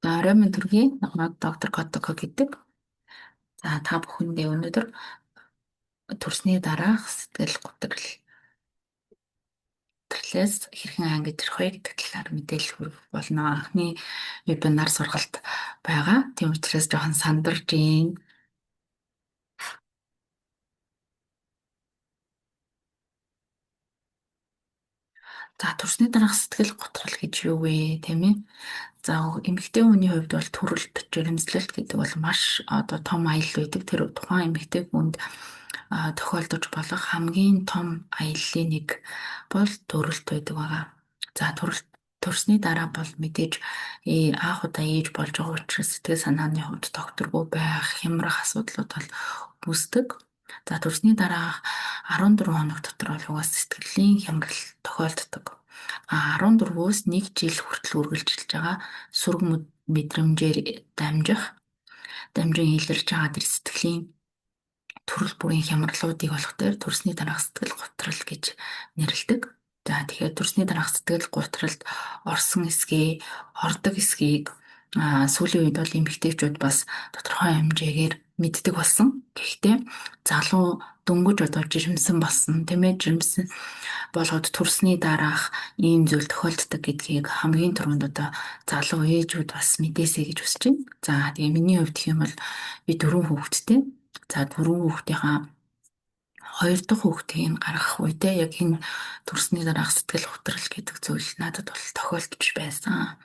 Орой минь төргий намайг доктор Котоко гэдэг. За та бүхэндээ өнөөдөр төрсний дараах сэтгэл готрлээс хэрхэн ангижрах вэ гэдэг талаар мэдээлэл хүргэх болно. Анхны вебинар сургалт байгаа. Тийм учраас жоохон сандарч юм. За төрсний дараах сэтгэл готрол гэж юу вэ, тийм ээ? За эмэгтэй хүний хувьд бол төрөлт, жирэмслэлт гэдэг бол маш том аял байдаг. Тэр тухайн эмэгтэй хүнд тохиолдож болох хамгийн том аяллаа нэг бол төрөлт байдаг байгаа. За төрсний дараа бол мэдээж анх удаа ээж болж байгаа учраас сэтгэл санааны хувьд докторгүй байх, хямрах асуудлууд бол үүсдэг. За төрсний дараа 14 хоног дотор бол угаас сэтгэлийн хямрал тохиолддог. 14-өөс 1 жил хүртэл үргэлжилж байгаа сүрэг мэдрэмжээр дамжин илэрч байгаа тэр сэтгэлийн төрөл бүрийн хямралуудыг болох дээр төрсний дараах сэтгэл готрол гэж нэрлэдэг. За тэгэхээр төрсний дараах сэтгэл готролд орсон эсгээ, ордог эсгийг сүүлийн үед бол эмэгтэйчүүд бас тодорхой хэмжээгээр мэддэг болсон. Гэхдээ залуу дөнгөж одоо жирэмсэн болсон, тийм ээ, жирэмсэн болоод төрсний дараах ийм зүйл тохиолддог гэдгийг хамгийн түрүүнд одоо залуу ээжүүд бас мэдээсэй гэж хүсэж байна. За тэгээ миний хувьд гэх юм бол би 4 хүүхэдтэй. За 4 хүүхдийнхаа 2 дахь хүүхдийг гаргах үедээ яг энэ төрсний дараах сэтгэл готрол гэдэг зүйл надад бол тохиолдож байсан.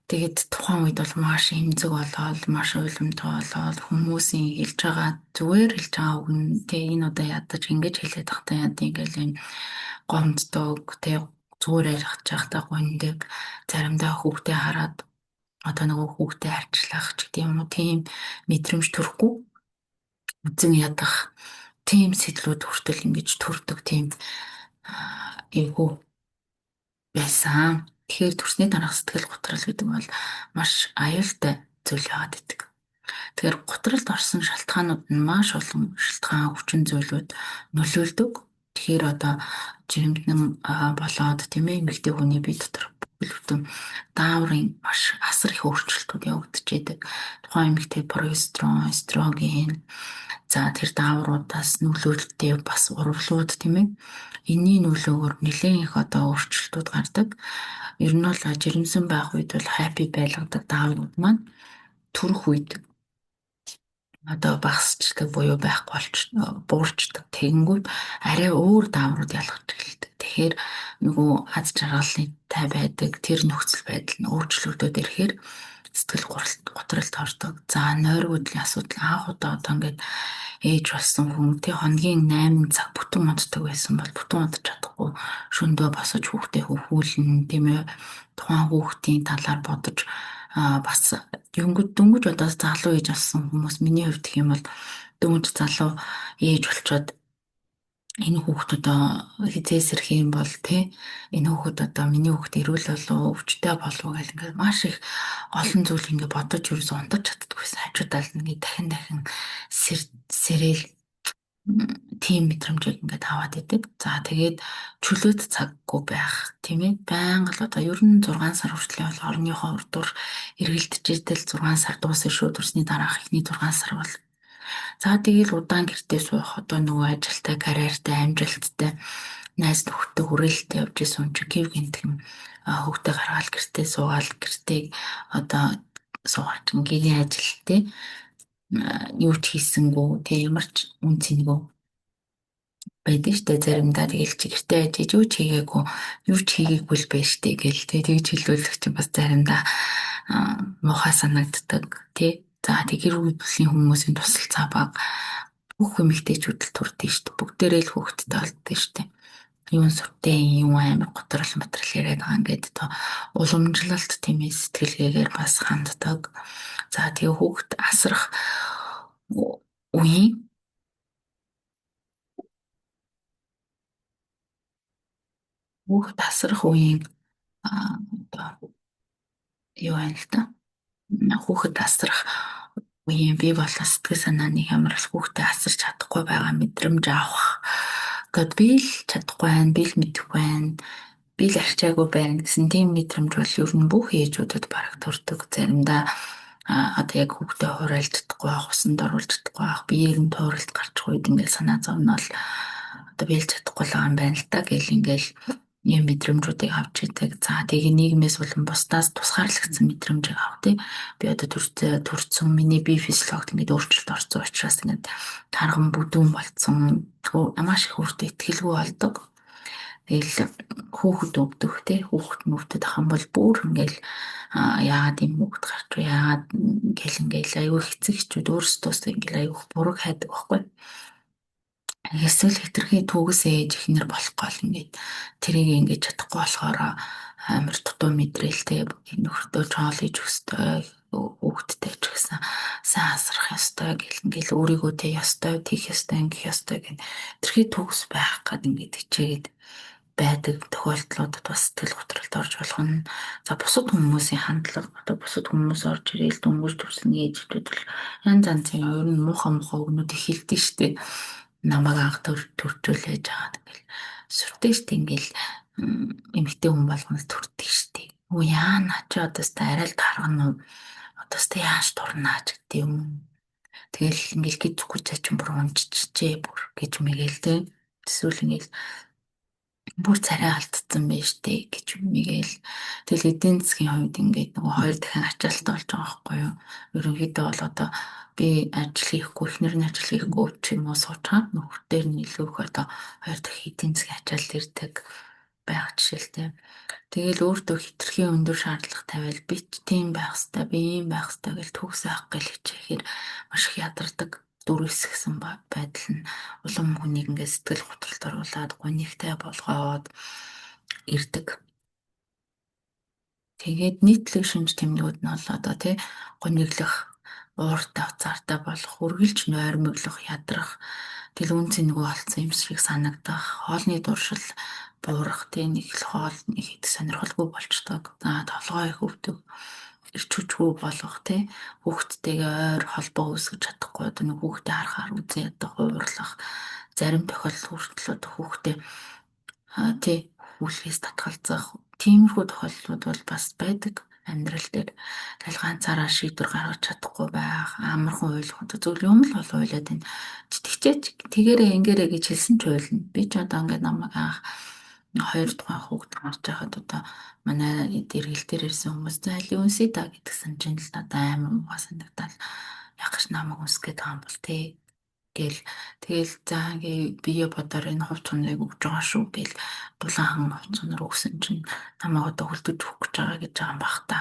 Тэгээд тухайн үед бол маш эмзэг болоод, маш уйлмтай болоод хүмүүсийн хэлж байгаа зүгээр хэлж байгаа үг нь тэг энэ удаа ядаж ингэж хэлээд тахтай яд ингээл энэ гомддог тэг зүгээр ярих чахтаа гондог заримдаа хүүхдээ хараад одоо нөгөө хүүхдээ арчлах ч гэдэг юм уу тийм мэдрэмж төрөхгүй үзэн ядах тийм сэтлүүд хүртэл ингэж төрдөг тийм эвгүй байсан. Тэгэхээр төрсний дараах сэтгэл готрол гэдэг бол маш аюултай зүйл байгаад байдаг. Тэгэхээр готролд орсон шалтгаанууд нь маш олон шалтгаан хүчин зүйлүүд нөлөөлдөг. Тэгэхээр одоо жирэмдэн болоод тийм ээ эмэгтэй хүний бие дотор бүхэл бүтэн дааврын маш асар их өөрчлөлтүүд явагдаж байдаг. Тухайн эмэгтэй прогестерон, эстроген за тэр даавруудаас нөлөөлөлттэй бас урвалууд тийм ээ энэний нөлөөгөөр нэлээд их одоо өөрчлөлтүүд гардаг. Ер нь бол жирэмсэн байх үед бол happy байлгадаг дааврууд маань төрөх үед одоо багасчдаг буюу байхгүй буурчдаг тэгэнгүүт арай өөр дааврууд ялгаж эхэлдэг. Тэгэхээр нөгөө аз жаргалтай байдаг тэр нөхцөл байдал нь өөрчлөгдөд ирэхээр сэтгэл готролд ордог. За нойргуудлын асуудал анх удаа одоо ингээд ээж болсон хүн тий хоногийн 8 цаг бүтэн унтдаг байсан бол бүтэн унтаж чадахгүй шөндөө босож хүүхдээ хөвгүүлнэ тийм ээ тухайн хүүхдийн талаар бодож бас дөнгөж одоо залуу ээж болсон хүмүүс миний хувьд гэх юм бол дөнгөж залуу ээж болчоод энэ хүүхд одоо хизээс ирэх юм бол тий энэ хүүхд одоо миний хүүхд эрүүл болов өвчтэй болов гэл ингээд маш их олон зүйл ингээд бодож ерөөсөө унтаж чаддаггүй байсан. Хажуудаа л ингээд дахин сэрэл тийм мэдрэмжийг ингээд аваад идэг. За тэгээд чөлөөт цаггүй байх тийм ээ. Байнга л одоо ер нь 6 сар хүртэл бол орныхоо урдуур эргэлдэж идэл 6 сар дуусна шүү. Төрсний дараах эхний 6 сар бол за тэгэл удаан гэртээ суух одоо нөгөө ажилтай, карьертай, амжилттай, найз нөхдөд хүрээлэлтэй явж исэн чи гів гинтхэн хүүхдээ гаргаал гэртээ суугаал гэртээ одоо суугач гингийн ажилттай юу ч хийсэнгүү тэг ямар ч үн цэнгүй байдаг штэ заримдаа тэгэл чи гэртээ ажиж юу ч хийгээгүй юу ч хийгээгүй л байж штэ гэл тэгж хэлүүлэх чинь бас заримдаа муухай санагддаг тий. За тэг гэр бүлийн хүмүүсийн тусалцаа баг бүх эмэгтэйчүүд л турдээ штэ бүгдээрээ л хүүхэдтэй болдөө штэ. Юун сүртэй юм амар готрол материал яриад байгаа ингээд одоо уламжлалт тийм ээ сэтгэлгээгээр бас ханддаг. За тэгээ хүүхэд асрах үеийн одоо юу байна л та хүүхэд асрах үеийн бий болон сэтгэл санааны хямрал хүүхдээ асарч чадахгүй байгаа мэдрэмж авах. Гэвь би л чадахгүй байна, би л мэдэхгүй байна. би л арчаагүй байна гэсэн тийм мэдрэмж бол ер нь бүх ээжүүдэд бараг төрдөг. Заримдаа одоо яг хүүхдээ хураалж чадахгүй байх, усанд оруулж чадахгүй байх, биеийг нь тууралд гарчих үед ингээл санаа зовно бол одоо биелж чадахгүй л байгаа юм байна л да гэл ингээл ийм мэдрэмжүүдийг авч идэг. За тэгээ нийгмээс болон бусдаас тусгаарлагдсан мэдрэмжийг ав тий. Би одоо төрсөн миний бие физиологт ингээд өөрчлөлт орсон учраас ингээд тарган бүдүүн болцсон маш их өөртөө ихтгэлгүй болдог. Тэгэл хүүхэд өвдөх те хүүхэд мөвдөд ахын бол бүр ингээл яагаад юм хүүхэд гарч вэ яагаад ингээл аюу хэцэг хчүүд өөрсдөө ингээл аюу буруу хайдаг байхгүй. Эсвэл хитрхи төгс ээж ихнэр болохгүй л ингээд тэрийг ингээд чадахгүй болохоор амар дутуу мэдрээлтэй нөхөртөө чоол хийж өстой хүүхдтэй ч гэсэн сайн асрах ёстой гэл ингээл өөрийгөө тэ ёстой тийх ёстой ингэх ёстой гэн тэрхий төгс байх гад ингээд хичээгээд байдаг тохиолдлуудад бас сэтгэл готролд орж болох нь за бусад хүмүүсийн хандлага одоо бусад хүмүүс орж ирээл дөнгөж төрсөн ээжүүд бол янз янзын ер нь муухай өгнүүд их хэлдэг штеп намайг анх төрчүүлээж байгаа тэгэл сүртэй штеп ингээл эмэгтэй хүн болгоноос төрдөг штеп өө яана чи одоо тест арай л таргана уу одоо тест яаж турнаа ч гэдэг юм тэгэл ингээл гизгүй цачин бүр унжчихжээ бүр гэж мэгэл тэ эсвэл ингээл бүр царай алдсан байж тээ гэж мэгэл тэгэл эдийн засгийн хувьд ингээд нөгөө хоёр дахин ачаалт болж байгаа байхгүй юу ерөнхийдөө бол одоо би ажил хийхгүй эхнэр нь ажил хийхгүй ч юм уу суучаад нөхдөр нь илүү их одоо хоёр дахин эдийн засгийн ачаалт ирдэг байх жишээлтэй тэгэл өөртөө хитрхи өндөр шаардлага тавиал би ч тийм байх хэвээр би ийм байх хэвээр гэж төгс авах гэж хичээхээр маш их ядардаг дүрсгсэн байдал нь улам хүнийг ингээд сэтгэл готролд оруулаад гонигтай болгоод ирдэг. Тэгээд нийтлэг шинж тэмдгүүд нь бол одоо тий гониглох, ууртай уцаартай болох, үргэлж нойрмоглох, ядрах, тэл үн цэнэгүй болсон юм шиг санагдах, хоолны дуршил буурах, тий нэг л хоол нэг хэд сонирхолгүй болчдөг. За толгой их өвдөг ирч хүчгүй болох тий хүүхдтэйгээ ойр холбоо үүсгэж чадахгүй одоо нэг хүүхдээ харахаар үзэн ядах уурлах зарим тохиолдол хүртэл одоо хүүхдээ тий хүлээс татгалзах тиймэрхүү тохиолдлууд бол бас байдаг амьдрал дээр тэгэл ганцаараа шийдвэр гаргаж чадахгүй байх амархан ойлгох зөв юм л бол ойлоод байна тэгчээч тэгэрээ ингээрэй гэж хэлсэн ч ойлно би ч одоо ингээд намайг анх хоёр тухайн хүүхд гарч байхад одоо манай дэргэл дээр ирсэн хүмүүс зайл юунсий та гэдгсэн чинь л надад амар муу санагдал яг гэж намайг үсгээд байгаа юм бол тий гэл тэгэл за ингээ бие бодоор энэ хувц хоныг өгж байгаа шүү гэл дулаахан хувц хоноор өгсөн чинь намайг одоо хөлдөж өгөх гэж байгаа гэж байгаа юм бах та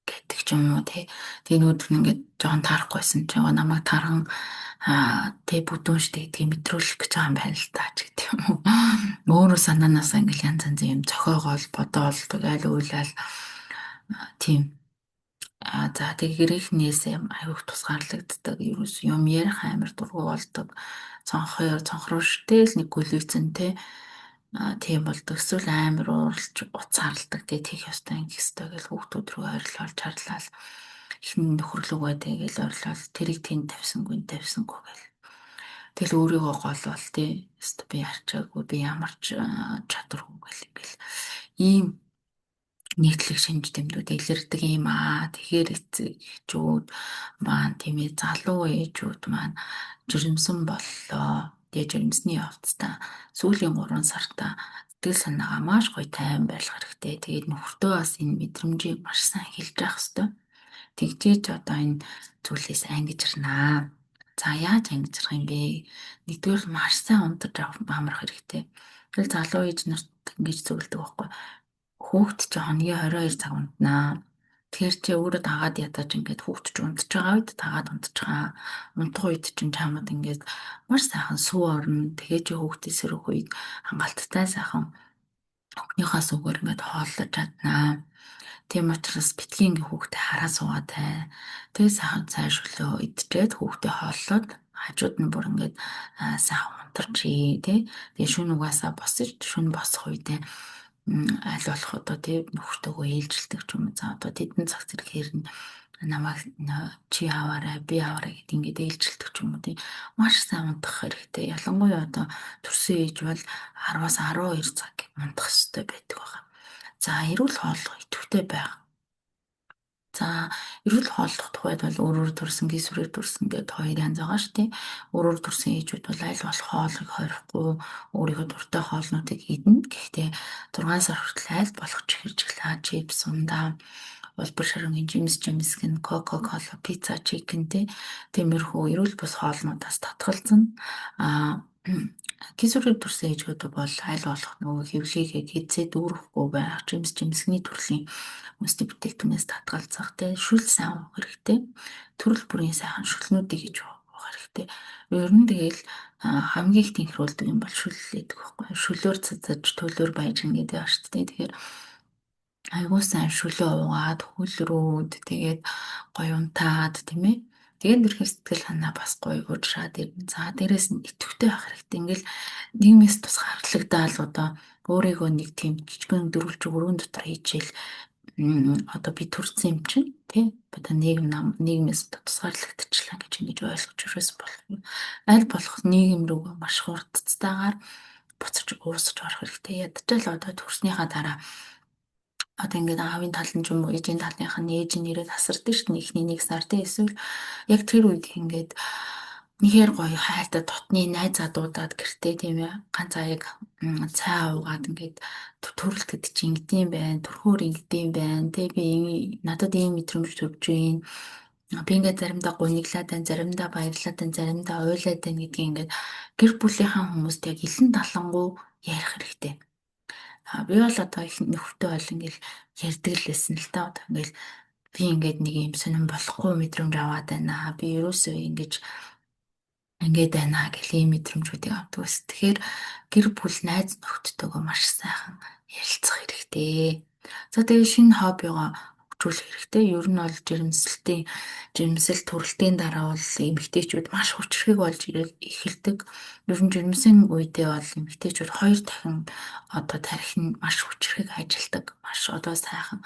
гэдэг ч юм уу тий тэгээ нүд нь ингээд жоон таарахгүйсэн чинь намайг таархан тэг бүдүүн штэ гэдгийг мэдрүүлэх гэж байгаа юм байна л та ч гэдэг юм уу. Өөрөө санаанаас ингээл янз янзын юм зохиогоол бодоол тэгэл уйлал тийм за тэгэрийнхнээс аюух тусгаарлагддаг ерөөс юм ярих амар дургу болдог цонхроо штэл нэг гүлээцэн те тийм болдог эсвэл амар ууралж уцаарладаг те тех ёстой ингэх ёстой гэж хүүхдүүд рүү ойрлол чарлал ихний нөхөрлөгөө тэгэл ойрлол тэрийг тэнд тавьсангүй гэл тэгэл өөрийгөө голвол тий өстө би арчаагүй би ямар ч чадваргүй гэл ингээл ийм нийтлэг шинж тэмдгүүд илэрдэг юм тэгэхээр эцэгчүүд маань тийм ээ залуу ээжүүд маань жирэмсэн боллоо тэгээ жирэмсний явцдаа сүүлийн 3 сартаа сэтгэл санаагаа маш гоё тайван байлгах хэрэгтэй тэгээд нөхөртөө бас энэ мэдрэмжийг маш сайн хэлж явах хэрэгтэй тэгжээж одоо энэ зүйлээс ангижирнаа за яаж ангижрах юм бэ нэгдүгээр маш сайн унтаж амрах хэрэгтэй тэгэл залуу ээж нарт ингэж зөвлөдөг байхгүй хүүхд чи хоногийн 22 цаг унтнаа. Тэгэхээр чи өөрөө дагаад ядаж ингээд хүүхд чи унтж байгаа үед дагаад унтж байгаа. Унтах үед чинь чамд ингээд маш сайхан сүү орно. Тэгээ чи хүүхдийн сэрэх үед хангалттай сайхан охиныхаа сүгээр ингээд хооллож чаднаа. Тийм учраас битгий ингээ хүүхдээ хараа суугаатай. Тэгээ сайхан цааш өглөө идчихэд хүүхдээ хооллоод хажууд нь бүр ингээд сайхан унтарчээ тий. Тэгээ шүн угаасаа босч шүн босох үедээ аль болох одоо тий нөхөртөөгөө ээлжилдэг ч юм уу за одоо тэдэн цаг зэрэг хэрнэ намайг чи аваарай, би аваарай гэдэг ингээд ээлжилдэг ч юм уу тийм маш сайн унтах хэрэгтэй. Ялангуяа одоо төрсөн ээж бол 10-аас 12 цаг унтах хэрэгтэй байдаг байгаа. За, эрүүл хооллого идэвхтэй байх. За, эрүүл хооллох тухайд бол өөрөөр төрсөн, гисүрээр төрсөн гэдэг хоёр янз байгаа шүү дээ. Өөрөөр төрсөн ээжүүд бол аль болох хоолыг хорихгүй, өөрийнхөө дуртай хоолнуудыг идэнэ. Гэхдээ 6 сар хүртэл аль болох чихэржглээ, чипс, ундаа, улбар шаргагийн жимс гэн, кока кола, пицца, чикен тиймэрхүү эрүүл бус хоолнуудаас татгалзана. Аа гисүрээр төрсэн ээжүүд бол аль болох нөгөө хөвлөгийг хэзээ дүүрэхгүй байх, жимсгний төрлийн хүнсний бүтээгдэхүүнээс татгалзах шүл сайн уух хэрэгтэй. Төрөл бүрийн сайхан шүлнүүдийг гэж уух хэрэгтэй. Ер нь тэгэл хамгийн их тэнхрүүлдэг юм бол шүл гэдэг байхгүй. Шүлөөр цацаж төлөөр баяжна гэдэг ба шүү дээ. Тэгэхээр айгуу сайн шүлөө уугаад хөл рүүд тэгээд гоё унтаад тийм ээ. Тэгээд нэрхэр сэтгэл санаа бас гоё уушаад ирнэ. За, дээрэс нь идэвхтэй байх хэрэгтэй. Ингээл нийгмээс тус харлагдаал одоо өөрийгөө нэг тийм жижигэн дөрвөлж өрөөнд дотор хийчихэл одоо би төрсэн юм чинь тий одоо нийгмээс тусгаарлагдчихлаа гэж ингэж ойлгож өрөөс болохгүй. Аль болох нийгэм рүү маш хурдцтайгаар буцаж уусаж орох хэрэгтэй. Ядчаал одоо төрснийхаа дараа одоо ингээд аавын талын ч юм уу ээжийн талынх нь ээж нь ирээд асардаг шүү дээ эхний нэг сар тий эсвэл яг тэр үед ингээд нэхэр гоё хайртай дотны найз адуудаад гэртээ тийм ээ ганц аяг цай уугаад ингээд төрөлтөд чи ингэдэм байх төрхөөр ингэдэм байх тий би надад ийм мэдрэмж төрж байна. Би ингээд заримдаа гуниглаад байна, заримдаа баярлаад байна, заримдаа уйлаад байна гэдгийг ингээд гэр бүлийнхаа хүмүүст яг илэн талангуу ярих хэрэгтэй. Би бол одоо их нөхөртөө бол ингээл ярьдаг л байсан л та. Одоо ингээл би ингээд нэг юм сонирн болохгүй мэдрэмж аваад байна. Би ерөөсөө ингээд байна гэх ийм мэдрэмжүүдийг авдаг ус. Тэгэхээр гэр бүл найз нөхдөдөө маш сайхан ярилцах хэрэгтэй. За, тэгээ шинэ хоббигоо хөгжүүлэх хэрэгтэй. Ер нь бол жирэмсэл төрөлтийн дараа бол эмэгтэйчүүд маш хүчрхэг болж эхэлдэг. Ер нь жирэмсэн үедээ бол эмэгтэйчүүд хоёр дахин одоо тархин маш хүчрхэг ажилдаг. Маш одоо сайхан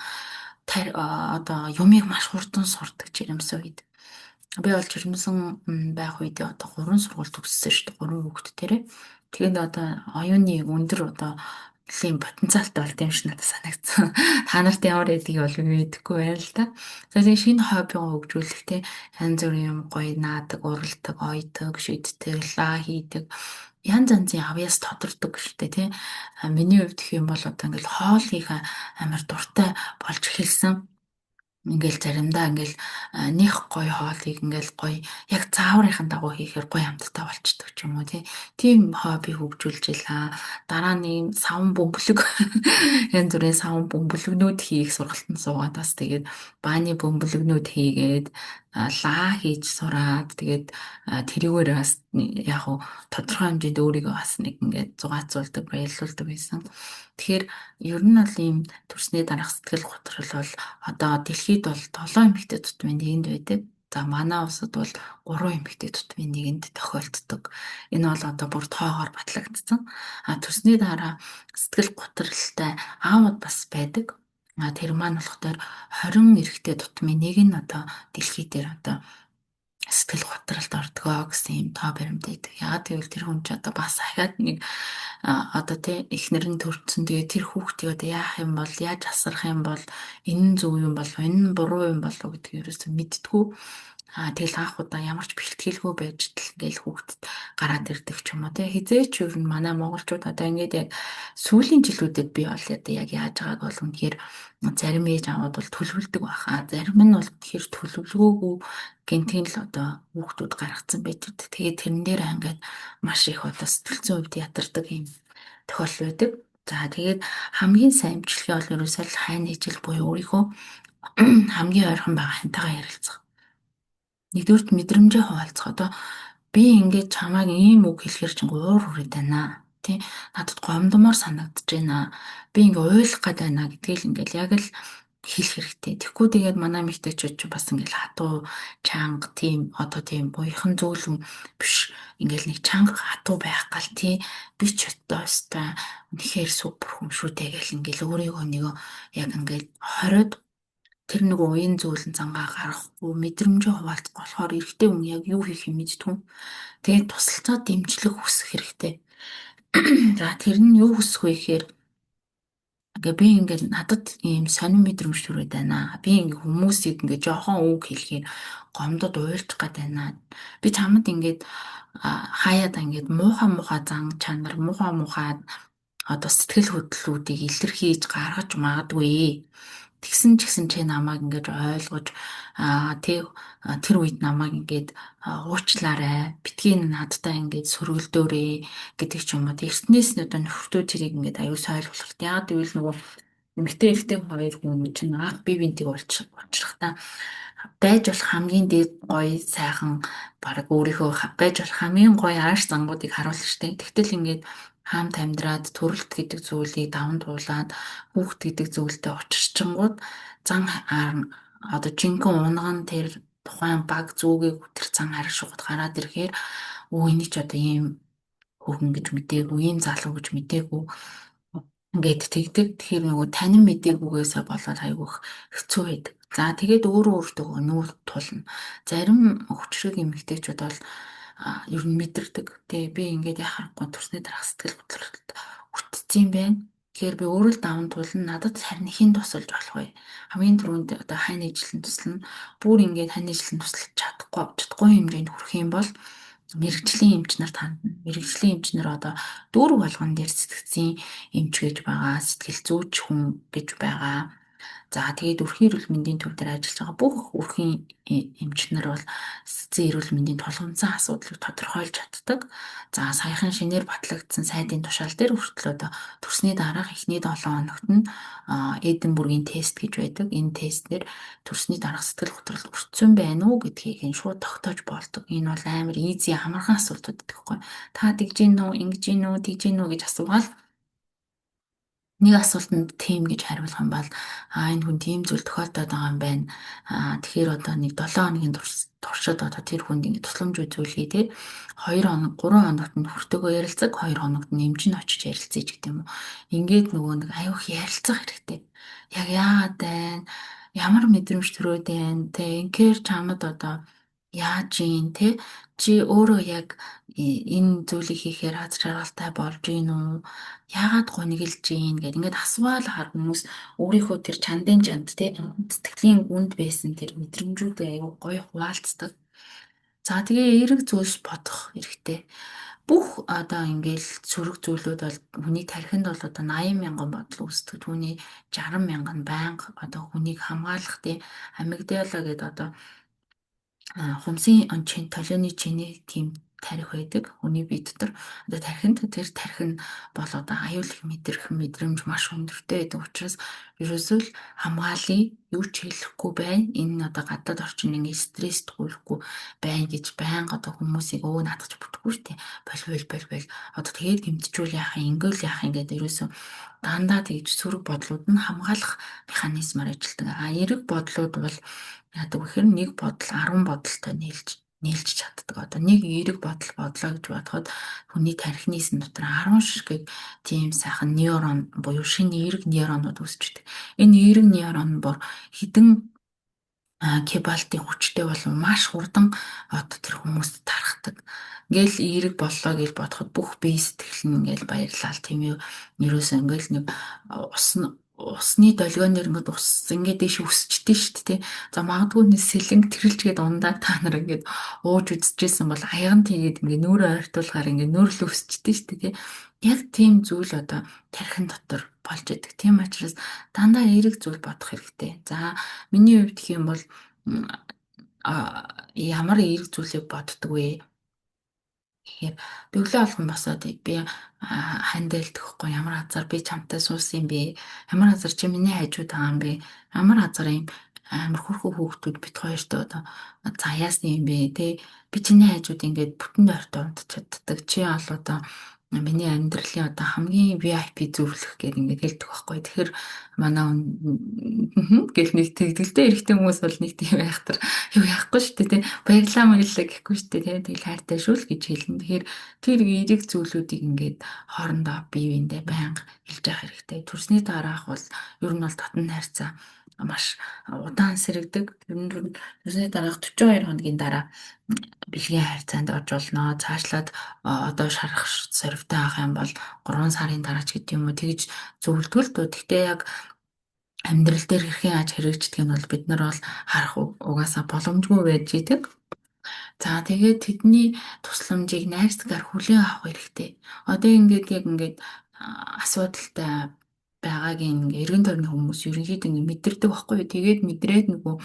одоо юмыг маш хурдан сурдаг жирэмсэн үед. Би бол жирэмсэн байх үедээ одоо 3 сургууль төгссөн шүү дээ. 3 хүүхэдтэрээ. Тэгээд одоо оюуны өндөр одоо нэлийн потенциалтай болд юм шиг надад санагдсан. Та нарт ямар байдгийг бол мэдэхгүй байна л да. Тэгээд шинэ хоббигоо хөгжүүлэх те янз бүрийн юм гоё наадаг, уралдаг, ойдог, шүддэг, лаа хийдэг. Янз янзын авьяас тодордог шүү дээ тий. Миний хувьд гэх юм бол одоо ингээл хоол хийх амар дуртай болж эхэлсэн. Ингээл заримдаа ингээл нэх гоё хоолыг ингээл гоё яг зааврынхан дагуу хийхээр гоё амттай болчдөг ч юм уу тийм хобби хөгжүүлж илаа. Дараа нь савн бөмбөлөг янз бүрийн савн бөмбөлөгнүүд хийх сургалтанд суугаад бас тэгээд бааны бөмбөлөгнүүд хийгээд лаа хийж сураад тэгээд тэрүүгээр бас яг хуу тодорхой хэмжээнд өөрийгөө бас нэг ингээд зугаацуулдаг баялуулдаг байсан. Тэгэхээр ер нь бол ийм төрсний дараах сэтгэл готрол бол одоо дэлхийд бол 7 эмэгтэй тутмын нэгэнд байдаг. За, манай улсад бол 3 эмэгтэй тутмын нэгэнд тохиолддог. Энэ бол одоо бүр тоогоор батлагдсан. Төрсний дараа сэтгэл готролтой аавууд бас байдаг. Тэр маань болохоор 20 эрэгтэй тутмын нэг нь одоо дэлхий дээр одоо сэтгэл готролд ордгоо гэсэн юм тоо баримттай. Яагаад гэвэл тэр хүн ч одоо бас ахаад нэг одоо тий эхнэр нь төрсөн. Тэгээ тэр хүүхдийг одоо яах юм бол яаж асрах юм бол энэ нь зөв юм болов энэ нь буруу юм болов гэдгийг ерөөсөө мэдтгүү. Тэгэл анх удаа ямар ч бэлтгэлгүй байж тал ингээл хүүхдэд гараад ирдэг ч юм уу тий хизээч ер нь манай монголчууд одоо ингээд яг сүүлийн жилүүдэд би бол одоо яг яаж байгааг бол үнэхээр зарим ээж аваад бол төлөвлөдөг байхаа зарим нь бол тэгэхээр төлөвлөгөөгүй гэнтийн л одоо хүүхдүүд гаргацсан байдаг. Тэгээд тэрэн дээр ингээд маш их одоо сэтгэл зүйн хувьд ядардаг юм тохиол байдаг. За, тэгээд хамгийн сайн эмчилгээ бол ерөөсөө л хайн ижил буюу өөрийнхөө хамгийн ойрхон байгаа хантайгаа ярилцах. Нэгдүгürt мэдрэмжээ хуваалцах. Одоо би ингээд чамайг ийм үг хэлэхэр чинь уур хүрээд байна. Тий надад гомдмоор санагдаж байна. Би ингээ уйлах гээд байна гэдгийг ингээл яг л хэлэх хэрэгтэй. Тэгэхгүй тэгээд манай мэгтэйчүүд ч бас ингээл хатуу чанга тийм одоо тийм буйхан зөөлөн биш ингээл нэг чанга хатуу байх гал тий би ч өстой үнэхээр супер хүн шүү дээ гэл ингээл өөрийгөө нэг яг ингээл хориод тэр нөгөө уян зөөлөн цангаа гаргахгүй мэдрэмжээ хуваалцах болохоор эрэгтэй хүн яг юу хийх юм мэдтгүн. Тэгээд тусалцаа дэмжлэг хүсэх хэрэгтэй. За тэр нь юу хүсэх вэ гэхээр ингээ би ингээд надад ийм сонир мэдрэмж төрөд байна. Би ингээ хүмүүсийг ингээ жоохон үг хэлэхээр гомдод уйлчих гээд байна. Би чамд ингээд хаяад ингээд муухай муухай зан чанар, муухай муухай одоо сэтгэл хөдлөлүүдийг илэрхийлж гаргаж магадгүй. Тэгсэн ч гэсэн чи намайг ингэж ойлгож тэг тэр үед намайг ингэж уучлаарай. Битгий надтай ингэж сөргөлдөөрэй гэдэг ч юм уу. Эртнээс нь одоо нөхртөө тэрийг ингэж аюу сайн ойлгох. Яг гэвэл нөгөө эмэгтэй эрэгтэй хоёр хүн чинь анх бие биентэйг уулзрахдаа байж болох хамгийн дээд гоё сайхан баг өөрийнхөө байж болох хамгийн гоё ааш зангуудыг харуулж штэ. Тэгтэл ингээд хаамт амьдраад төрөлт гэдэг зүйлийг даван туулаад хүүхд гэдэг зүйлтэй учирчингууд зан одоо жинхэнэ унган тэр тухайн баг зүгээ хүтэр цан хараг шухад гараад ирэхээр өө эний ч одоо ийм хүүхэн гэж мдээгүй, ийм залуу гэж мдээгүй ингээд тэгдэг. Тэгэхээр нөгөө танин мдэггүйгээсээ болоод айгүйх хэцүү байдаг. За тэгээд өөрөө өөртөө нүүр тулна. Зарим хүчрэг эмэгтэйчүүд бол ер нь мэдэрдэг. Тэгээ би ингээд яхахгүй төрсний дараах сэтгэл хөдлөлт үлдсэн байна. Тэгэхээр би өөрөө л даван тулна. Надад харин хэн тусалж болох вэ? Хамгийн түрүүнд одоо хань ижлэн туслана. Бүр ингээд хань ижлэн туслаж чадахгүй хэмжээнд хүрэх юм бол мэрэгжлийн эмч нарт хандна. Мэрэгжлийн эмч нар одоо дүүрэг болгон дээр сэтгцийн эмч гэж байгаа, сэтгэл зүйч хүн гэж байгаа. За тэгээд өрхийн эрүүл мэндийн төв дээр ажиллаж байгаа бүх өрхийн эмч нар бол эцсийн эрүүл мэндийн тулгымцсан асуудлыг тодорхойлж чаддаг. За саяхан шинээр батлагдсан сайдын тушаал дээр хүртэл одоо төрсний дараах эхний 7 хоногт нь Эдинбургийн тест гэж байдаг. Энэ тестээр төрсний дараах сэтгэл хөдлөлт өртсөн байна уу гэдгийг нь шууд тогтоож болдог. Энэ бол амар easy амархан асуудал гэхгүй. Та тэгж гин үү, ингэж гин үү, тэгж гин үү гэж асуувал нэг асуултанд тийм гэж хариулах юм бол энэ хүн тийм зүйл тохиолдоод байгаа юм байна. Тэгэхээр одоо нэг 7 хоногийн туршид одоо тэр хүнд ингэ тусламж үзүүлэе те 2 хоног 3 хоногт нь хүртээгөө ярилцаг 2 хоногт нь эмч нь очиж ярилцъя гэдэг юм уу. Ингээд нөгөө нэг аюух ярилцах хэрэгтэй. Яг яагаад байна? Ямар мэдрэмж төрөөд байна? Тэ инхээр чамд одоо яаж юм те чи өөрөө яг энэ зүйлийг хийхээр аз жаргалтай болж гин үү? Яагаад гонигэлж гин гэд ингээд асуувал хар хүмүүс өөрийнхөө тэр чандын чанд те сэтгэлийн гүнд байсан тэр мэдрэмжүүдээ аюу гоё хуваалцдаг. За тэгээ эерэг зүйлс бодох хэрэгтэй. Бүх одоо ингээл сөрөг зүйлүүд бол хүний тархинд бол одоо 80 мянган бодол үүсдэг. Түүний 60 мянган байнга одоо хүнийг хамгаалах тий амигдала гэдэг одоо хумсын ончин толионы чиний тийм тарих байдаг. Хүний бие дотор одоо тархинд тэр тарих нь бол одоо аюулх мэдрэх мэдрэмж маш өндөртэй байдаг учраас ерөөсөө л хамгаалъя, юу ч хэлэхгүй байна. Энэ одоо гадаад орчинд ингээ стресст гуйхгүй байна гэж байнга одоо хүмүүсийг наадах бүтггүй шүү дээ. Болвол одоо тэгээд гэмтжүүл яах юм, ингээл яах юм гэдэг ерөөсөө дандаа тэгж сөрөг бодлууд нь хамгаалах механизмаар ажилладаг. Эерэг бодлууд бол яадаг вэхээр нэг бодол 10 бодолтой нийлж чаддаг. Одоо нэг эерэг бодол бодлоо гэж бодоход хүний тархины сэн дотор 10 ширхэг тийм сайхан нейрон буюу шинэ эерэг нейронууд үүсчдэг. Энэ эерэг нейрон бүр хідэн кебалтын хүчтэй болон маш хурдан одоо тэр хүмүүст тархдаг. Ингээл эерэг боллоо гэж бодоход бүх бие сэтгэл нь ингээл баярлал тийм үү. Нэрөөсөө ингээл нэг усны долгионэр ингээд ус ингээд дэш өсчдээ шүү дээ. За магадгүй нэг сэлэнг тэрэлжгээд ундаа та нар ингээд ууж үзчихсэн бол аян тэгээд ингээд нүүрээ ойртуулгаар ингээд нөөрлө өсчдээ шүү дээ. Яг тийм зүйл одоо тархин дотор болж идэг. Тийм учраас дандаа эерэг зүйл бодох хэрэгтэй. За миний хувьд гэх юм бол ямар эерэг зүйлийг боддог вэ? Тэгэхээр би өглөө алган босоод би хандайлдахгүй ямар азар би чамтай суусан юм бэ? Ямар азар чи миний хажууд байгаа юм бэ? Ямар азар юм амар хөрхөө хөөгтүүд бит хоёртой одоо заяасны юм бэ те би чиний хажууд ингээд бүтэн дойртой унтч чаддаг чи ол одоо миний амьдралын одоо хамгийн VIP зөвлөх гэдэг ингээд хэлдэг байхгүй. Тэгэхээр манай гэл нэг тэгдэлтэй эрэгтэй хүмүүс бол нэг тийм байхтар юу яахгүй шүү дээ тий. Баярлаа гэхгүй шүү дээ тий. Тэгэл хайртай шүү л гэж хэлнэ. Тэгэхээр тэр эерэг зүйлүүдийг ингээд хоорондоо бие биендээ байнга хэлж явах хэрэгтэй. Төрсний дараах бол ер нь бол татан хайрцаа маш удаан сэрэгдэг. Ер нь тэрний дараах 42 хоногийн дараа бэлгийн харьцаанд орж болно. Цаашлаад одоо шарах сорвтой авах юм бол 3 сарын дараа ч гэдэг юм уу тэгж зөвлөдгөл дөө. Гэхдээ яг амьдрал дээр хэрхэн яаж хэрэгждэг нь бол бид нар бол харах угаасаа боломжгүй байж идэг. За тэгээд тэдний тусламжийг найрсгаар хүлээн авах хэрэгтэй. Одоо ингээд яг ингээд асуудалтай байгаагийн ингээ эргэн тойрны хүмүүс ерөнхийдөө ингээ мэдэрдэг байхгүй юу. Тэгээд мэдрээд нөгөө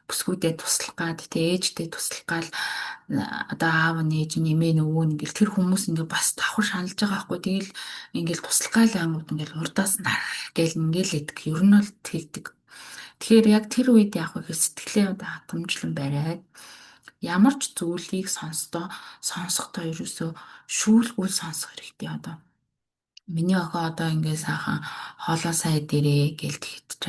бүсгүүдэд туслах гад тэ ээжтэй туслах гал одоо аав нь ээж нь эмээ нөгөө ингээл тэр хүмүүс ингээ бас давхар шаналж байгаа байхгүй. Тэгэл ингээл туслах гал ангууд ингээл урдаас нар гэл ингээл идэг. Ер нь бол тэгдэг. Тэгэхээр яг тэр үед яг их сэтгэлээ одоо хатамжлан бариад ямар ч зүйлийг сонсохдоо ерөөсөө шүүлгүй сонсох хэрэгтэй одоо. Миний охин одоо ингээд сайхан хоолоо сайд ирээ гэлт хэд ч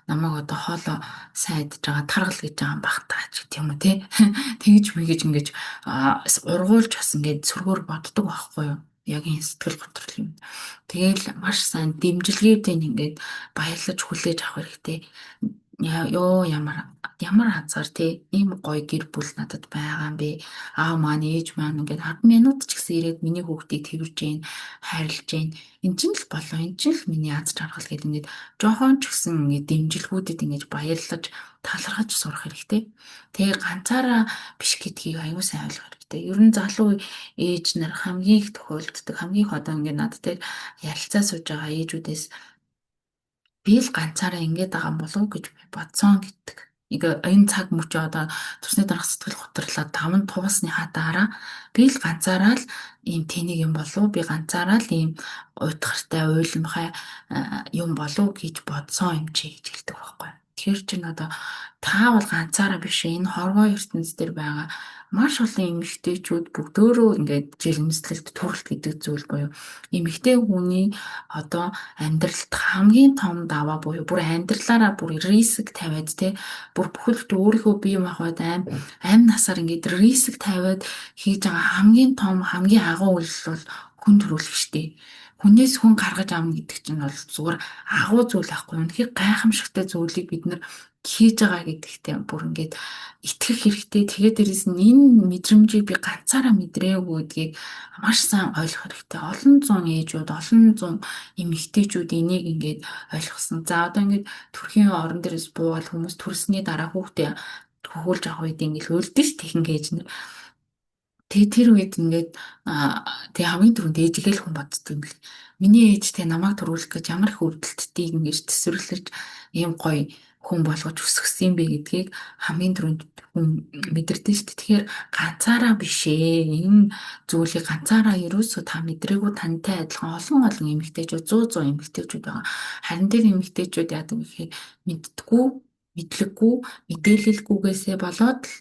намайг одоо хоолоо сайдж байгаа таргал гэж байгаа юм бах таач гэдэг юм уу те тэгж мэгэж ингэж ургуулж бас ингээд сөргөөр боддог байхгүй юу яг энэ сэтгэл готрол юм. Тэгэл маш сайн дэмжлэгээтэй ингээд баярлаж хүлээж авах хэрэгтэй. Ёо ямар азар те ийм гоё гэр бүл надад байгаа юм бэ. Аав маань ээж маань ингээд 10 минут ч гэсэн ирээд миний хүүхдийг тэрвэрж гин хайрлаж гин. Энд чинь л болоо энэ чинь л миний аз жаргал гэдэг ингээд жоохон ч гэсэн ингээд дэмжлэгүүдэд ингээд баярлаж талархаж сурах хэрэгтэй. Тэгээ ганцаараа биш гэдгийг аюу сайн ойлгох хэрэгтэй. Ер нь залуу ээж нар хамгийн их тохиолддог хамгийн их одоо ингээд над дээр ярилцаа сууж байгаа ээжүүдээс би л ганцаараа ингэж байгаа болов гэж би бодсон гэдэг. Энэ цаг мөчөө одоо тусны дарах сэтгэл готрлоо даван туусныхаа дараа би л ганцаараа л ийм тэнийг юм болов би ганцаараа л ийм уйтгартай уйлмхай юм болов гэж бодсон юм чи гэж хэлдэг байхгүй. Тэр чинь одоо та бол ганцаараа биш энэ хорвоо ертөнцийн дээр байгаа маш олон эмэгтэйчүүд бүгдөө ингээд жирэмслэлт төрөлт гэдэг зүйл буюу эмэгтэй хүний одоо амьдралд хамгийн том даваа буюу бүр амьдралаараа бүр риск тавиад те бүр бүхэлд өөрийнхөө бие махбод амь насаар ингээд риск тавиад хийж байгаа хамгийн том хамгийн агуу үйлс бол хүн төрөлх штеп. Хүнээс хүн гаргаж авна гэдэг чинь бол зүгээр агуу зүйл байхгүй. Үнэхээр гайхамшигтай зүйлийг бид нар хийж байгаа гэдэгтээ бүр ингээд итгэх хэрэгтэй. Тэгээд дээрэс нь энэ мэдрэмжийг би ганцаараа мэдрээгүй гэдгийг маш сайн ойлгох хэрэгтэй. Олон зуун ээжүүд, олон зуун эмэгтэйчүүд энийг ингээд ойлгосон. За одоо ингээд төрхийн орон дээрээс буугаад хүмүүс төрсний дараа хүүхдээ хөхүүлж авах үед ингээд үлдэн ш техник ээж нар. Тэгээ тэр үед ингээд тэгээ хамгийн түрүүнд ээжигээ л хүн боддог юм бэл. Миний ээж тэ намайг төрүүлэх гэж ямар их өвдөлтдгийг ингэж төсвөрлөж ийм гоё хүн болгож өсгсөн юм бэ гэдгийг хамгийн түрүүнд хүн мэдэрдэж шүү дээ. Тэгэхээр ганцаараа биш ээ. Энэ зүйлийг ганцаараа ерөөсөө та мэдрээгүй тантай адилхан олон эмэгтэйчүүд 100 эмэгтэйчүүд байгаа. Харин тэр эмэгтэйчүүд яадаг вэ гэхээр мэддэггүй мэдлэггүй мэдээлэлгүйгээсээ болоод л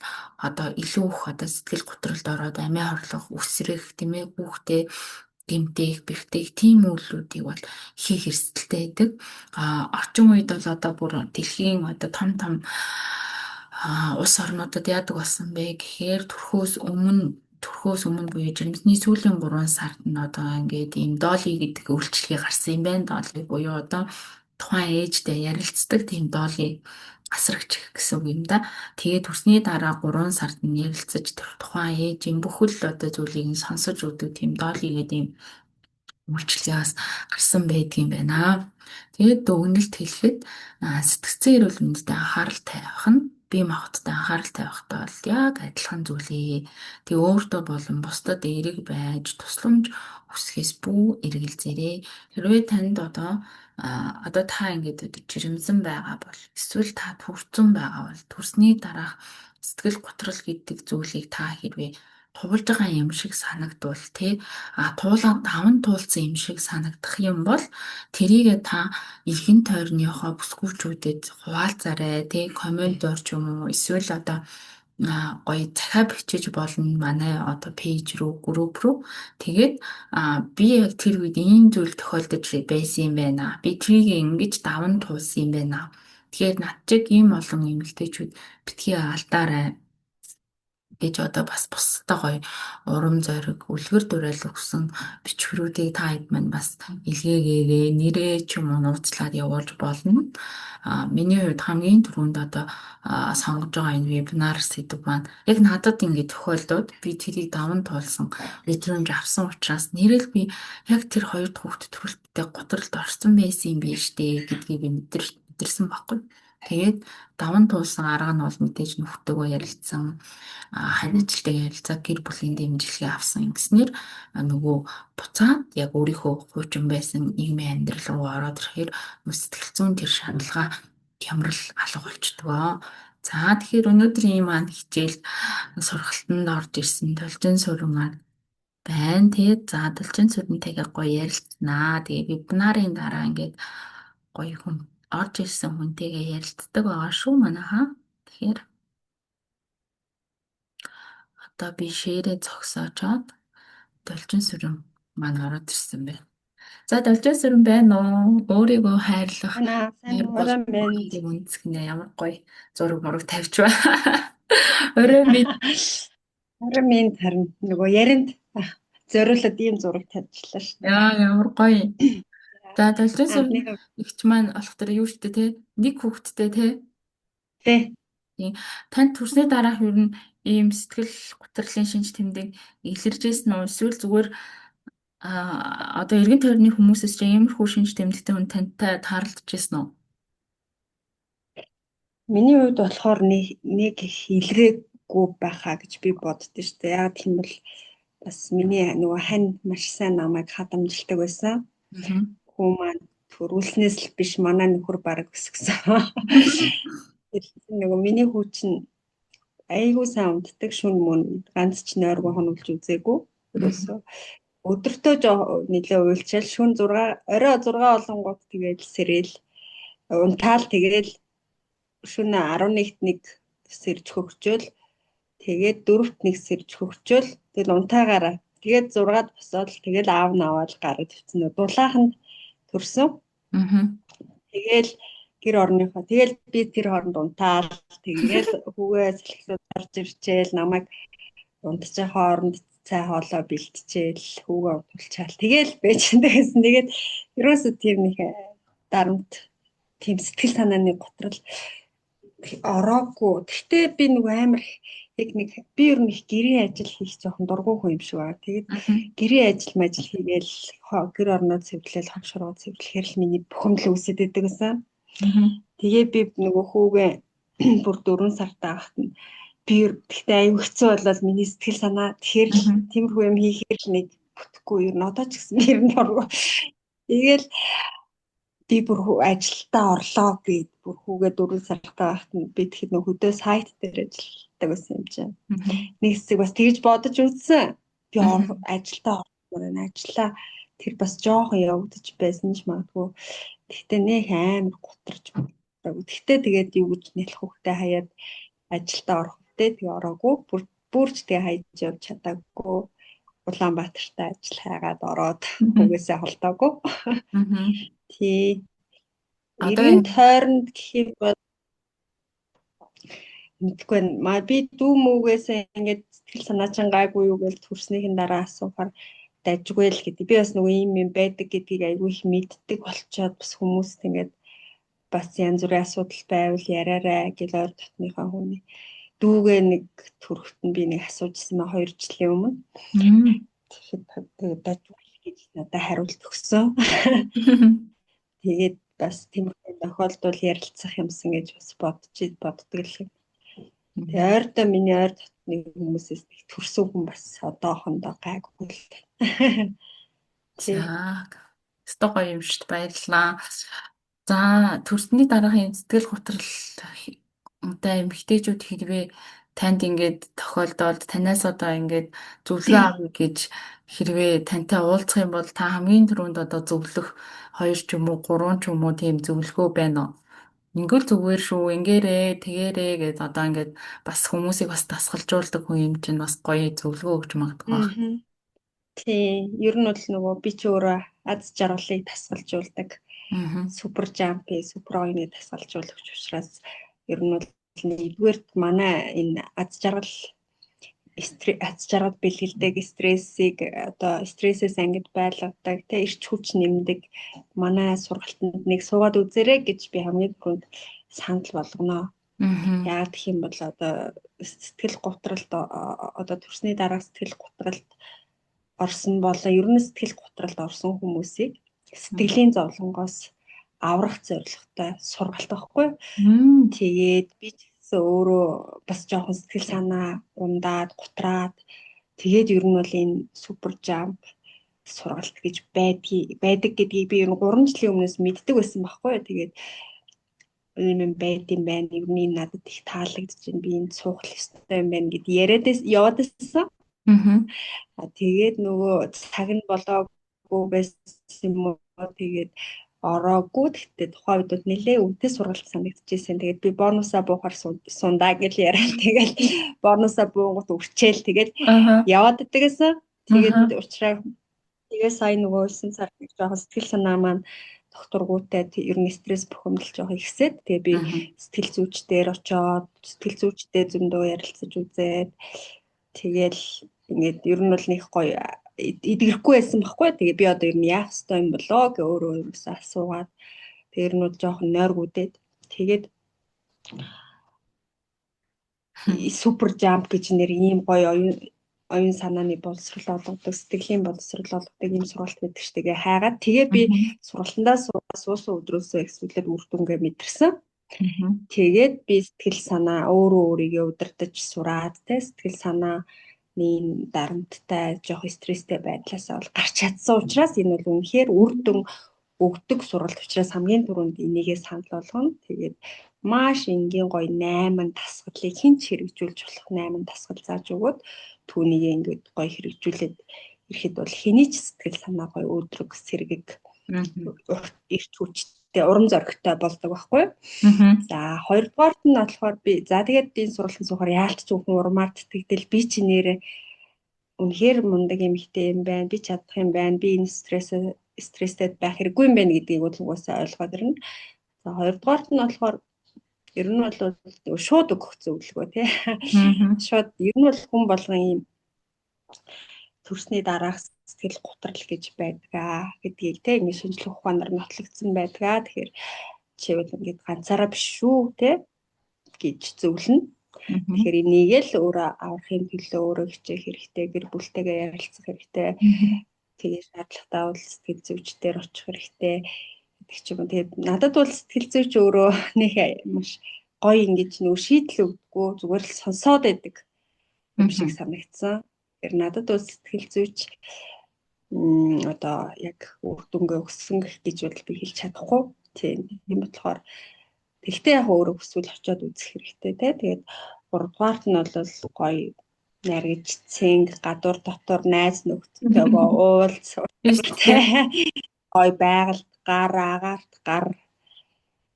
одоо илүү их одоо сэтгэл готролд ороод амиа хорлох үсрэх тийм ээ хүүхдээ гэмтэх бэртэх тийм үйлүүдийг бол хийх эрсдэлтэй байдаг. Орчин үед бол одоо бүр дэлхийн одоо том улс орнуудад яадаг болсон бэ гэхээр төрхөөс өмнө буюу жирэмсний сүүлийн 3 сард нь одоо ингээд ийм доли гэдэг үйлчлэгээ гарсан юм байна. Доли буюу одоо тухайн ээжтэй ярилцдаг тийм доли асрагч гэсэн үг юм да. Тэгээд төрсний дараа 3 сард нь ярилцаж тухайн ээжийн бүхэл одоо зүйлийг нь сонсож өгдөг тийм доли гэдэг юм үйлчлэгээс гарсан байдгийн байна. Тэгээд дүгнэлт хэлэхэд сэтгцэн эрүүл мэндэд анхаарал тавих нь бие махбодтой анхаарал тавихтай бол яг адилхан зүйлээ. Тэгээ өөртөө болон бусдад эерэг байж тусламж хүсэхээс бүү эргэлзээрээ. Хэрвээ танд одоо та ингээд жирэмсэн байгаа бол эсвэл та төрсөн байгаа бол төрсний дараах сэтгэл готрол гэдэг зүйлийг та хэрвээ туулж байгаа юм шиг санагдвал туулаад даван туулсан юм шиг санагдах юм бол тэрийгээ та эргэн тойрныхоо бүсгүүчүүдэд хуваалцаарай коммент орч юм уу эсвэл одоо гоё захаа бичиж болно манай одоо пэйж рүү групп рүү тэгээд би яг тэр үед ийм зүйл тохиолдож байсан юм байна. Би трийг ингэж даван туулсан юм байна. Тэгэхээр над чиг ийм олон эмэгтэйчүүд битгий алдаарай гэж одоо бас бусдаа гоё урам зориг үлгэр дуурайл өгсөн бичвэрүүдийг та хэд маань бас илгээгээгээ нэрээ ч юм уу нууцлаад явуулж болно. Миний хувьд хамгийн түрүүнд одоо сонгож байгаа энэ вебинар сэдв маань яг надад ингэ тохиолдоод би тэрийг даван туулсан мэдрэмж авсан учраас нэрэл би яг тэр хоёр дахь хүүхд төрөлттэй готролд орсон байсан юм биш үү гэдгийг би мэдэрсэн байхгүй. Тэгээд даван туулсан арга нь бол мэдээж нөхдөөгөө ярилцсан, ханиуцлагатай ярилцаа гэр бүлийн дэмжлэгээ авсан ингэснээр нөгөө буцаад яг өөрийнхөө хуучин байсан нийгмийн амьдрал руу ороод ирэхээр сэтгэл зүйн тэр шаналгаа хямрал алга болчдгоо. За тэгэхээр өнөөдрийн маань хичээл сургалтанд орж ирсэн Должин Сүрэн маань байна. Тэгээд за Должин Сүрэнтэйгээ гоё ярилцсанаа. Тэгээ вебинарын дараа ингээд гоё хүн орж ирсэн хүнтэйгээ ярилцдаг байгаа шүү манайхаа. Тэгэхээр одоо би шеэрээ зогсоочоод Должин Сүрэн маань ороод ирсэн байна. За Должин Сүрэн байна уу? Өөрийгөө хайрлах Сайн орой минь үнцгнээ ямар гоё зураг мураг тавьж байна. Орой минь орой минь харин нөгөө яринд зориулаад ийм зураг тавьчихлаа шүү дээ. яа ямар гоё. За Должин Сүрэн Анхныхаа ихч маань болох тэр юу штэ те? Нэг хүүхэдтэй те? тий. Тийм. Танд төрсний дараах юу н ийм сэтгэл готрлын шинж тэмдэг илэржсэн үү? Эсвэл зүгээр одоо эргэн тойрны хүмүүсээс ч иймэрхүү шинж тэмдэгтэй хүн тантай таарлаж ирсэн үү? Миний хувьд болохоор нэг илрээгүй байхаа гэж би боддөө шүү дээ. Яг тийм бол бас миний нөгөө хань маш сайн намайг хадамжилдаг байсан. Хүү маань төрүүлснээс л биш манай нөхөр бараг өсгсөн. Нөгөө миний хүү чинь айгүй сайн унтдаг шүн мөн ганц ч нойргоо хонуулж үзээгүй. Ерөөсөө өдөртөө нэлээ уйлчаал шүн 6 орой 6 олонгууд тэгээд сэрээл унтаал тэгээд шүн 11-т нэг сэрж хөгчөөл тэгээд 4-т нэг сэрж хөгчөөл тэгэл унтаагаараа тэгээд 6-ад босоод тэгэл аав наваал гараад тавьсан. Дулааханд төрсөн. Тэгэл гэр орныхоо тэгэл би тэр хооронд унтаал тэгэл хүүгээ салхисууд орж ирчээл намайг унтчих хооронд цай хоолоо бэлтжээл хүүгээ унтуулчаал тэгэл байжсэн. Тэгээд ерөөсөө тийм нэг дарамт тийм сэтгэл санааны готрол ороогүй. Гэхдээ би нөгөө амар яг нэг би ер нь их гэрийн ажил хийх жоохон дургүй хүн юм шиг байна. Тэгээд гэрийн ажил хийгээл гэр орноо цэвэрлээл хог шоргоо цэвэрлэхээр л миний бухимдал үүсэт байдаг гэсэн. Тэгээ би нөгөө хүүгээ бүр 4 сартай байхад нь би гэхдээ аюу хэцүү болол миний сэтгэл санаа тэгэхээр л тиймэрхүү юм хийхээр л нэг бүтэхгүй ер нь одоо ч гэсэн ер нь дургүй. Тэгээл би бүр ажилдаа орлоо гэд бүр хүүгээ 4 сартай байхад нь би тэгэхэд нөгөө хөдөө сайт дээр ажилладаг байсан юм чинь. Нэг хэсэг бас тэгж бодож үзсэн. Би ажилдаа орлоо ажиллаа тэр бас жоохон явагдаж байсан ч магадгүй. Гэхдээ нэг амар гутарч байна. Гэхдээ тэгээд юу гэж нэлэх хөхтэй хаяад ажилдаа орох хөхтэй тэгээ ороогүй. Бүрч тэгээ хайж явж чадаагүй. Улаанбаатартай ажил хайгаад ороод хүүгээсээ холдоогүй. Тий. Эргэн тойронд гэхийг бол мэдгүй байна. Би дүү мөвгөөсөө ингээд сэтгэл санаачин гайгүй юу гэж төрснийхэн дараа асуухаар дажгүй л гэдэг. Би бас нөгөө юм байдаг гэдгийг айгүй их мэддэг болчоод бас хүмүүст ингээд бас янз бүрийн асуудал байвал яриарай гэж ойр дотныхаа хүний дүүгээ нэг төрөхт нь би нэг асуужсэн маа 2 жилийн өмнө. Тэгээд дажгүй гэж надад хариулт өгсөн. Тэгээд бас тиймэрхүү тохиолдол ярилцах юмсан гэж бас боддог л юм. Тэгээд ойрдоо миний ойр дотны хүмүүсээс нэг төрсөн хүн бас одоохондоо гайгүй л. За. Стог гоё юм шүү дээ. Баярлалаа. За, төрсний дараагийн сэтгэл готрол одоо эмэгтэйчүүд хэрвээ танд ингээд тохиолдолд танаас одоо ингээд зөвлөгөө авъя гэж хэрвээ тантай уулзах юм бол та хамгийн түрүүнд одоо зөвлөх 2 ч юм уу 3 ч юм уу тийм зөвлөгөө байна уу? Ингээл зүгээр шүү, ингээрээ, тэгээрээ гэж одоо ингээд бас хүмүүсийг бас дасгалжуулдаг хүн юм чинь бас гоё зөвлөгөө өгч магадгүй байна. Тий, ер нь бол нөгөө би ч өөрөө аз жаргалыг дасгалжуулдаг. Супер жампи, супер ойны дасгалжуулагч учраас ер нь бол нэгдүгээрт манай энэ аз жаргал аз жаргал бэлгэлдэг, стрессийг одоо стрессээс ангид байлгадаг, тэ эрч хүч нэмдэг. Манай сургалтанд нэг суугаад үзээрэй гэж би хамгийн түрүүнд санал болгоно. Яагаад гэх юм бол одоо сэтгэл гутралд одоо төрсний дараа сэтгэл гутралд орсон болон ер нь сэтгэл гутралд орсон хүмүүсийг сэтгэлийн зовлонгоос аврах зорилготой сургалт байхгүй. Тэгээд би ч гэсэн өөрөө бас жоохон сэтгэл санаа ундаад, гутраад тэгээд ер нь бол энэ супер жамп сургалт гэж байдаг гэдгийг би ер нь 3 жилийн өмнөөс мэддэг байсан байхгүй. Тэгээд юм байд юм байна. Ер нь надад их таалагдж байна. Би энд суух ёстой юм байна гэд яриад яваад байсан. Тэгээд нөгөө цаг нь болоогүй байсан юм уу? Тэгээд ороогүй. Тэгтээ тухайн үед бол нэлээ үнэтэй сургалт санагдчихсэн. Тэгээд би бонусаа буухаар сундаа гэж яриад тэгээд бонусаа буунгут үрчээл тэгээд яваад идэгсэн. Тэгээд уучраа тэгээд сая нөгөө 9 сард нэг жоохон сэтгэл санаа маань докторгуутай ер нь стресс бухимдал жоохон ихсээд тэгээд би сэтгэл зүйчдээр очоод сэтгэл зүйчтэй зөндөө ярилцаж үзээд тэгээд ингээд ер нь бол нэг гоё идэгрэхгүй байсан байхгүй. Тэгээ би одоо ер нь яах ёстой юм болоо гэ өөрөө юусаа асуугаад тэгээ ер нь бол жоохон нойргуудээд тэгээд супер жамп гэж нэр ийм гоё оюун санааны боловсрол олгодог, сэтгэлийн боловсрол олгодог ийм сургалт байдаг ш. Тэгээ хайгаад тэгээ би сургалтандаа суусан өдрөөсөө эхлээд үр дүнгээ мэдэрсэн. Тэгээд би сэтгэл санаа өөрийгөө удирдах сураад тэ сэтгэл санаа дарамттай жоох стресстэй байдлаасаа бол гарч чадсан учраас энэ бол үнэхээр үр дүн өгдөг сургалт учраас хамгийн түрүүнд энийгээ санал болгоно. Тэгээд маш энгийн гоё 8 дасгалыг хэн ч хэрэгжүүлж болох 8 дасгал зааж өгөөд түүнийг ингээд гоё хэрэгжүүлээд ирэхэд бол хэний ч сэтгэл санаа гоё өөдрөг сэргэг эрт хүчтэй урам зоригтой болдог байхгүй. За хоёрдугаарт нь болохоор би тэгээд энэ сургалтын сухаар яалт ч зөвхөн урмаар тэтгэл би чи нэрээ үнэхээр мундаг юм ихтэй юм байна. Би чадах юм байна. Би энэ стресстэй байх хэрэггүй юм байна гэдгийг угаасаа ойлгоод ирнэ. За хоёрдугаарт нь болохоор ер нь бол шууд өгөх зөвлөгөө тий. Шууд ер нь бол хүн болгон ийм төрсний дараах сэтгэл гутрал гэж байдгаа гэдгийг тий ингэ шинжлэх ухаанаар нотлогдсон байдгаа. Тэгэхээр чивэл ингээд ганцаараа биш шүү тий гэж зөвлөнө. Тэгэхээр энийг л өөрөө аврахын төлөө өөрөө хичээх хэрэгтэй, гэр бүлтэйгээ ярилцах хэрэгтэй. Тэгээ шаардлагатай бол сэтгэл зүйчдээр очих хэрэгтэй гэдэг ч юм уу. Тэгээд надад бол сэтгэл зүйч өөрөө нэг маш гоё ингэж нөө шийдэл өгдөггүй зүгээр л сонсоод байдаг юм шиг санагдсан. Тэгэхээр надад бол сэтгэл зүйч одоо яг үр дүнгээ өгсөн гэж бол би хэлж чадахгүй. Тийм болохоор тэгтээ яг өөрөө хүсвэл очиод үзэх хэрэгтэй тий. Тэгээд 3-дугаарт нь бол гоё наргиж цэнг гадуур дотор найз нөхдөдөө уулз гоё байгальд гар агаарт гар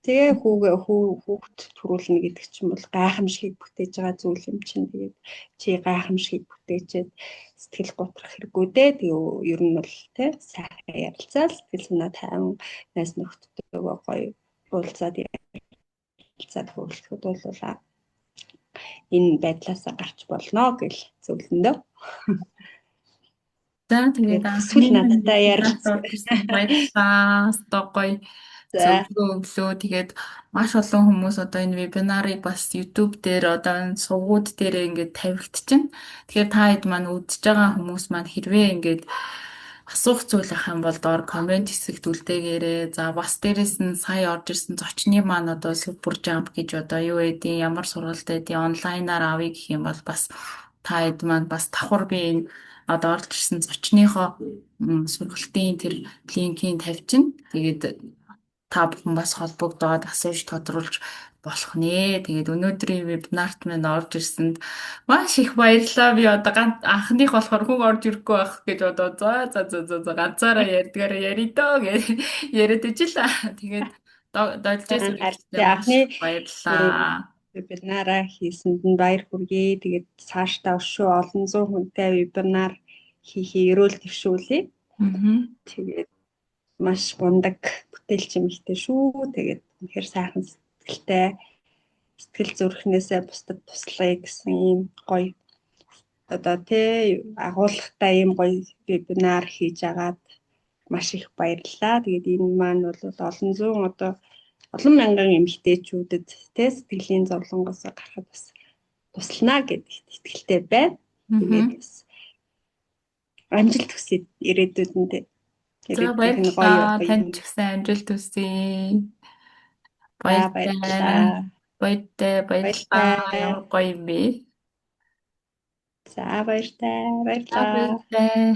тэгээ хүүхд төрүүлнэ гэдэг чинь бол гайхамшигыг бүтээж байгаа зүйл юм чинь. Тэгээд чи гайхамшигыг бүтээчээд сэтгэл готрох хэрэггүй дээ. Тэгээ ер нь бол тий сайхан ярилцаад сэтгэл санаа тайван найз нөхдөдөө гоё уулзаад ярилцаад хөвлөхөд бол энэ байдлаасаа гарч болно гэж зөвлөндөө. За тэгээд эсвэл надад ярилцсан баярлалаа. Гоё зөвлөгөө өглөө. Тэгээд маш олон хүмүүс одоо энэ вебинарыг бас YouTube дээр одоо энэ сувгууд дээр ингээд тавигдчихна. Тэгэхээр та хэд маань үзэж байгаа хүмүүс маань хэрвээ ингээд асуух зүйл ах юм бол доор комент хэсэгт үлдээгээрэй. За бас дээрэс нь сая орж ирсэн зочны маань одоо супер жамп гэж одоо юу гэдэг ямар сургалт байдیں۔ Онлайнаар авъя гэх юм бол бас та хэд маань бас давхар би энэ одоо орж ирсэн зочныхоо сургалтын тэр линкийг тавьчихна. Тэгээд та бүхэн бас холбогдоод асууж тодруулж болох нэ. Тэгээд өнөөдрийн вебинарт минь орж ирсэнд маш их баярлалаа. Би одоо анхных болохоор хүн орж ирэхгүй байх гэж одоо за ганцаараа ярьдгаараа ярий дөө гэж яриад ижлээ. Тэгээд дольжээс анхны баярлалаа. Вебинараа хийсэнд нь баяр хүргэе. Тэгээд цаашдаа өшөө олон зуун хүнтэй вебинар хийхээ ерөөл төвшүүлье. Тэгээд маш гундаг бүтээлч юм ихтэй шүү. Тэгээд үнэхээр сайхан сэтгэлтэй сэтгэл зүрхнээсээ бусдад туслая гэсэн ийм гоё одоо тий агуулгатай ийм гоё вебинар хийж агаад маш их баярлалаа. Тэгээд энэ маань бол олон зуун одоо олон мянган эмэгтэйчүүдэд тий сэтгэлийн зовлонгоос гарахад бас туслана гэдэгт итгэлтэй байна. Тэгээд Мгм. бас амжилт хүсье ирээдүйдэндээ. За Ирээдүйнх нь гоё баярлалаа. одоо Танд юм. ч гэсэн амжилт хүсье. За Баяртай. баярлалаа. Баяртай, баярлалаа. Баяртай. Ямар гоё юм бэ? За баяртай. За Баярлалаа. баяртай.